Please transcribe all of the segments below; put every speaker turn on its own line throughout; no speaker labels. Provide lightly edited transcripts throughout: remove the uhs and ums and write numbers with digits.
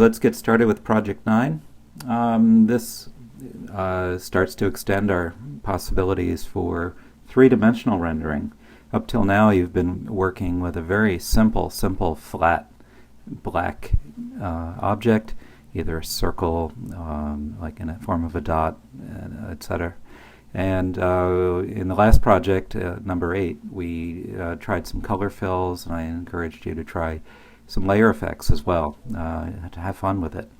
let's get started with Project 9. This starts to extend our possibilities for three-dimensional rendering. Up till now you've been working with a very simple flat black object, either a circle, like in a form of a dot, etc. And in the last project, number 8, we tried some color fills, and I encouraged you to try some layer effects as well, to have fun with it.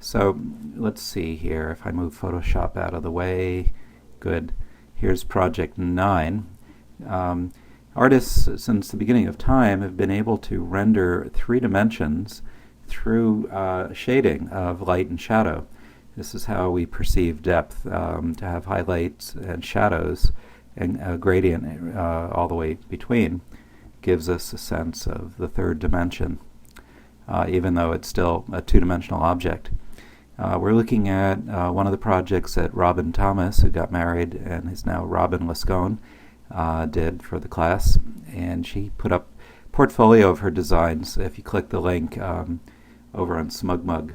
So let's see here, if I move Photoshop out of the way, good. Here's Project 9. Artists, since the beginning of time, have been able to render 3 dimensions through shading of light and shadow. This is how we perceive depth, to have highlights and shadows and a gradient all the way between gives us a sense of the third dimension, even though it's still a two-dimensional object. We're looking at one of the projects that Robin Thomas, who got married and is now Robin Lascone, did for the class, and she put up a portfolio of her designs. If you click the link over on SmugMug,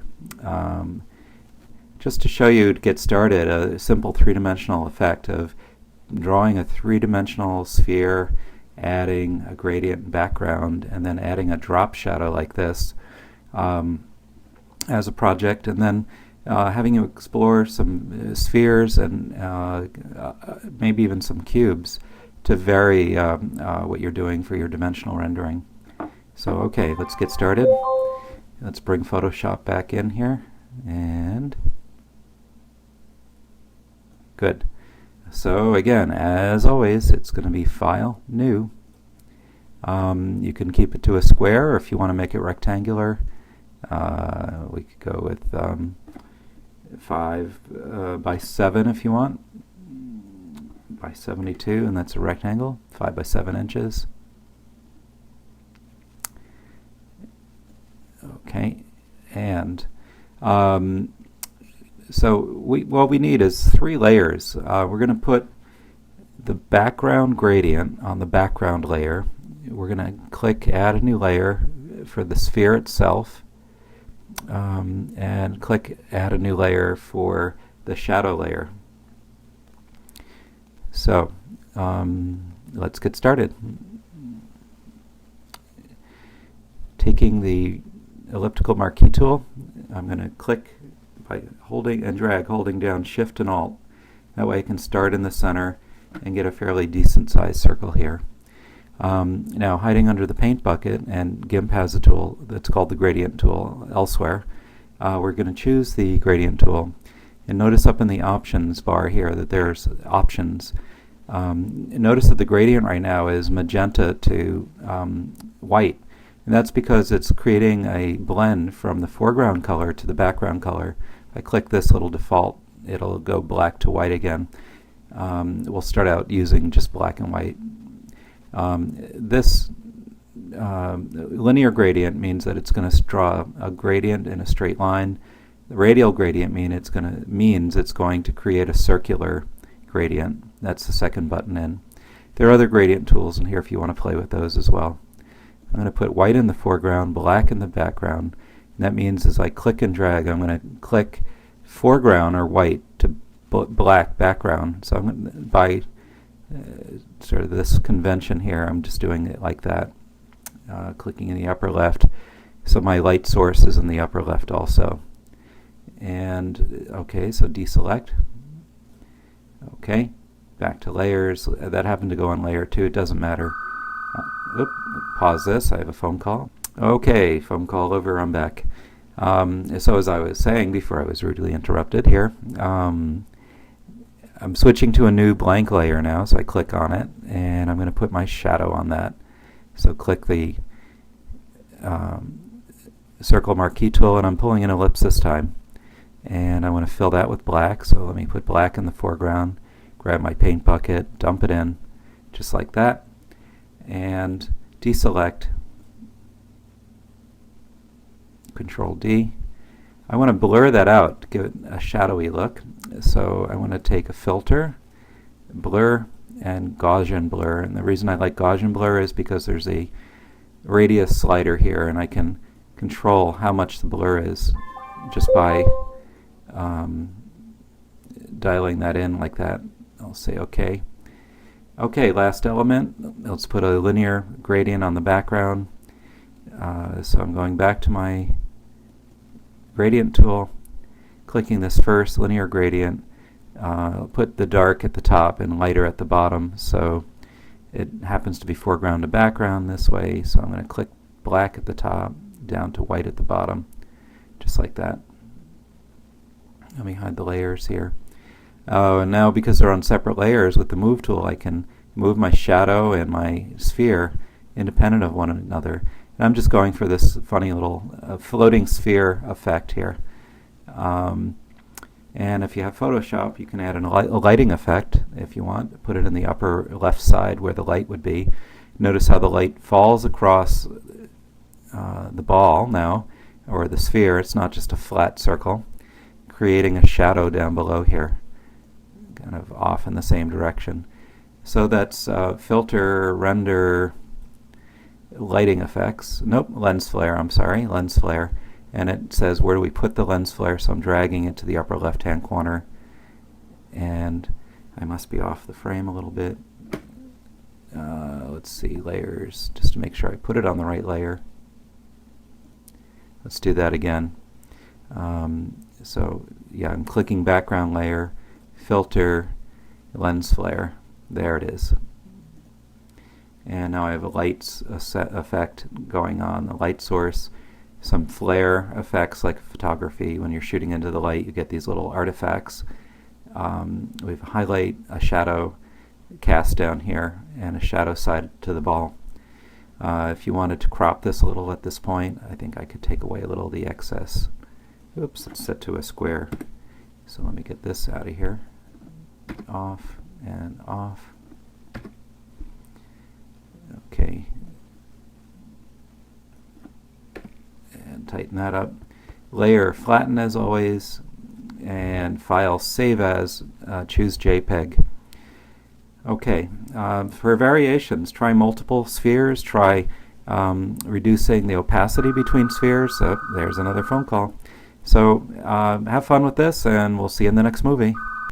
just to show you, to get started, a simple three-dimensional effect of drawing a three-dimensional sphere, adding a gradient background, and then adding a drop shadow like this as a project, and then having you explore some spheres and maybe even some cubes to vary what you're doing for your dimensional rendering. So okay, let's get started. Let's bring Photoshop back in here, and good. So again, as always, it's going to be File, New. You can keep it to a square, or if you want to make it rectangular, we could go with 5 by 7 if you want, by 72, and that's a rectangle, 5 by 7 inches. Okay, and so what we need is 3 layers. We're going to put the background gradient on the background layer. We're going to click Add a New Layer for the sphere itself, and click Add a New Layer for the shadow layer. So let's get started. Taking the elliptical marquee tool, I'm going to click by holding and drag, holding down Shift and Alt. That way I can start in the center and get a fairly decent sized circle here. Now, hiding under the paint bucket, and GIMP has a tool that's called the gradient tool elsewhere, we're going to choose the gradient tool, and notice up in the options bar here that there's options. Notice that the gradient right now is magenta to white, and that's because it's creating a blend from the foreground color to the background color. If I click this little default, it'll go black to white again. We'll start out using just black and white. This linear gradient means that it's going to draw a gradient in a straight line. The radial gradient means it's going to create a circular gradient. That's the second button in. There are other gradient tools in here if you want to play with those as well. I'm going to put white in the foreground, black in the background. And that means as I click and drag, I'm going to click foreground or white to black background. So I'm going to, by sort of this convention here, I'm just doing it like that, clicking in the upper left. So my light source is in the upper left also. And okay, so deselect. Okay, back to layers. That happened to go on layer 2. It doesn't matter. Pause this. I have a phone call. Okay, phone call over. I'm back. So as I was saying before I was rudely interrupted here, I'm switching to a new blank layer now, so I click on it, and I'm going to put my shadow on that. So click the circle marquee tool, and I'm pulling an ellipse this time. And I want to fill that with black, so let me put black in the foreground, grab my paint bucket, dump it in, just like that, and deselect, Control D. I want to blur that out to give it a shadowy look, so I want to take a filter, blur, and Gaussian blur. And the reason I like Gaussian blur is because there's a radius slider here, and I can control how much the blur is just by dialing that in like that. I'll say OK. OK, last element. Let's put a linear gradient on the background. So I'm going back to my gradient tool, clicking this first linear gradient. Put the dark at the top and lighter at the bottom, so it happens to be foreground to background this way. So I'm going to click black at the top, down to white at the bottom, just like that. Let me hide the layers here. And now, because they're on separate layers, with the move tool I can move my shadow and my sphere independent of one another. And I'm just going for this funny little floating sphere effect here. And if you have Photoshop, you can add a lighting effect if you want. Put it in the upper left side where the light would be. Notice how the light falls across the ball now, or the sphere. It's not just a flat circle, creating a shadow down below here, kind of off in the same direction. So that's filter, render, lighting effects. Nope, lens flare, I'm sorry, lens flare. And it says where do we put the lens flare, so I'm dragging it to the upper left-hand corner. And I must be off the frame a little bit. Let's see, layers, just to make sure I put it on the right layer. Let's do that again. So yeah, I'm clicking background layer, filter, lens flare. There it is. And now I have a light effect going on, the light source. Some flare effects like photography. When you're shooting into the light, you get these little artifacts. We have a highlight, a shadow cast down here, and a shadow side to the ball. If you wanted to crop this a little at this point, I think I could take away a little of the excess. Oops, it's set to a square. So let me get this out of here. Off and off. Okay. And tighten that up. Layer, flatten as always, and file, save as, choose JPEG. Okay, for variations, try multiple spheres, try reducing the opacity between spheres. There's another phone call. So have fun with this, and we'll see you in the next movie.